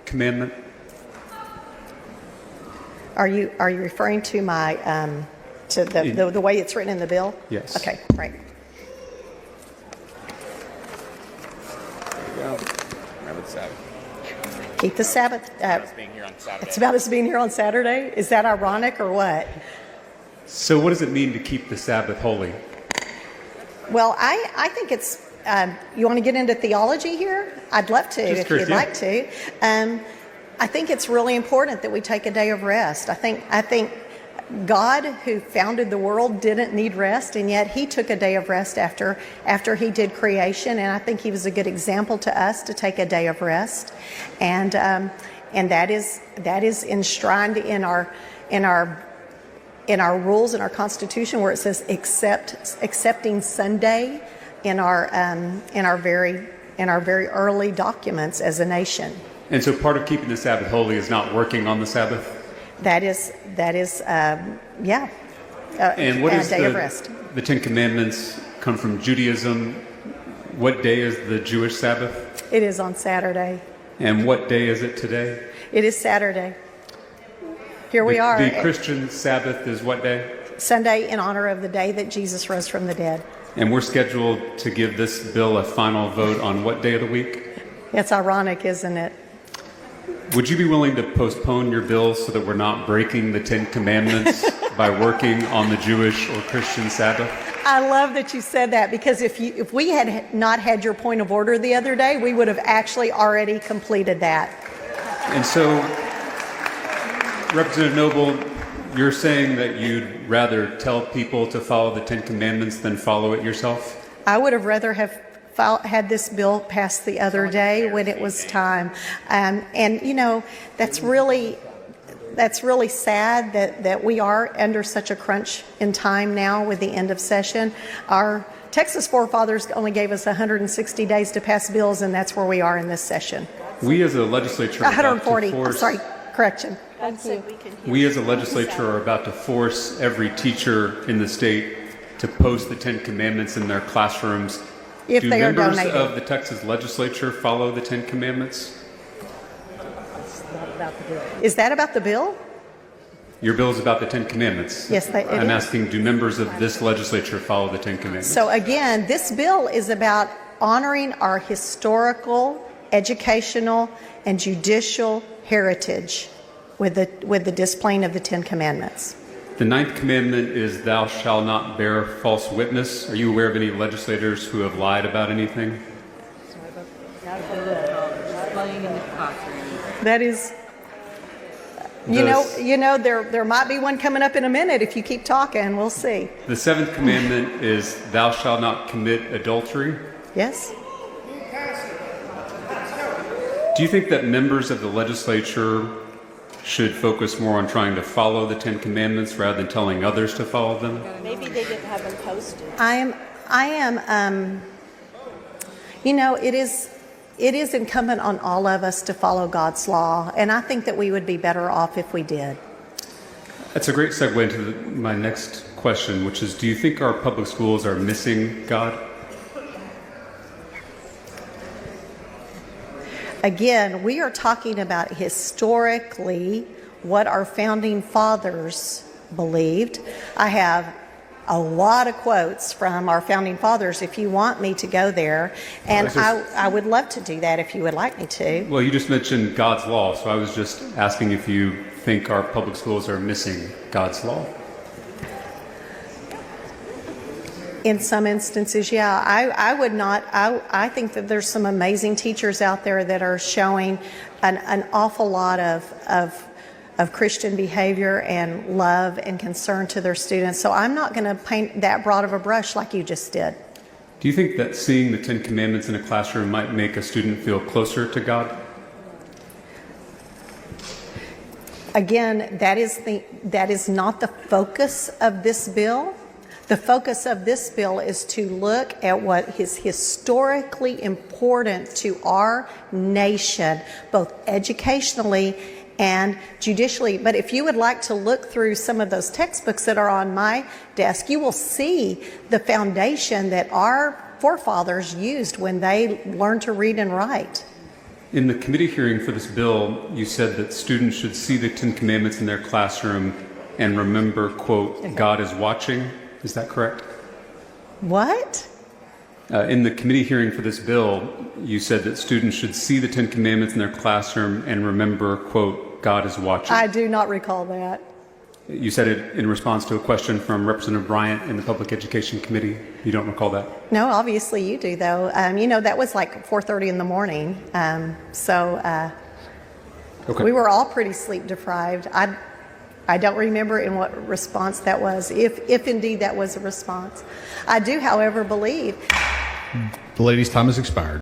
commandment? Are you referring to my to the way it's written in the bill? Yes. Okay, right. There you go. Remember the Sabbath. Keep the Sabbath. Us being here on Saturday. It's about us being here on Saturday. Is that ironic or what? So what does it mean to keep the Sabbath holy? Well, I think it's. You want to get into theology here? I'd love to, Just if curious, you'd yeah. like to. I think it's really important that we take a day of rest. I think God, who founded the world, didn't need rest, and yet He took a day of rest after He did creation, and I think He was a good example to us to take a day of rest, and that is enshrined in our rules in our Constitution, where it says accepting Sunday in our very early documents as a nation. And so part of keeping the Sabbath holy is not working on the Sabbath? That is, yeah. And what is a day of rest. The Ten Commandments come from Judaism. What day is the Jewish Sabbath? It is on Saturday. And what day is it today? It is Saturday. Here we are. The Christian Sabbath is what day? Sunday, in honor of the day that Jesus rose from the dead. And we're scheduled to give this bill a final vote on what day of the week? It's ironic, isn't it? Would you be willing to postpone your bill so that we're not breaking the Ten Commandments by working on the Jewish or Christian Sabbath? I love that you said that, because if we had not had your point of order the other day, we would have actually already completed that. And so, Representative Noble, you're saying that you'd rather tell people to follow the Ten Commandments than follow it yourself? I would have rather have had this bill passed the other day when it was time. And you know, that's really sad that we are under such a crunch in time now with the end of session. Our Texas forefathers only gave us 160 days to pass bills, and that's where we are in this session. We as a legislature are about to 140. force, Sorry, correction. we as a legislature are about to force every teacher in the state to post the Ten Commandments in their classrooms. If Do they are members donated. of the Texas legislature follow the Ten Commandments? Is that about the bill? Your bill is about the Ten Commandments. Yes, it I'm is. asking, do members of this legislature follow the Ten Commandments? So again, this bill is about honoring our historical, educational, and judicial heritage with the displaying of the Ten Commandments. The ninth commandment is, thou shalt not bear false witness. Are you aware of any legislators who have lied about anything? That is, you know, there might be one coming up in a minute if you keep talking. We'll see. The seventh commandment is, thou shalt not commit adultery. Yes? Do you think that members of the legislature should focus more on trying to follow the Ten Commandments rather than telling others to follow them? Maybe they didn't have them posted. I am, you know, it is incumbent on all of us to follow God's law, and I think that we would be better off if we did. That's a great segue into my next question, which is, do you think our public schools are missing God? Again, we are talking about historically what our founding fathers believed. I have a lot of quotes from our founding fathers if you want me to go there, and I would love to do that if you would like me to. Well, you just mentioned God's law, so I was just asking if you think our public schools are missing God's law. In some instances, yeah. I would not. I think that there's some amazing teachers out there that are showing an awful lot of Christian behavior and love and concern to their students. So I'm not going to paint that broad of a brush like you just did. Do you think that seeing the Ten Commandments in a classroom might make a student feel closer to God? Again, that is not the focus of this bill. The focus of this bill is to look at what is historically important to our nation, both educationally and judicially. But if you would like to look through some of those textbooks that are on my desk, you will see the foundation that our forefathers used when they learned to read and write. In the committee hearing for this bill, you said that students should see the Ten Commandments in their classroom and remember, quote, God is watching. Is that correct? What? In the committee hearing for this bill, you said that students should see the Ten Commandments in their classroom and remember, quote, God is watching. I do not recall that. You said it in response to a question from Representative Bryant in the Public Education Committee. You don't recall that? No, obviously you do, though. That was like 4:30 in the morning. Okay. We were all pretty sleep deprived. I don't remember in what response that was, if indeed that was a response. I do, however, believe. The lady's time has expired.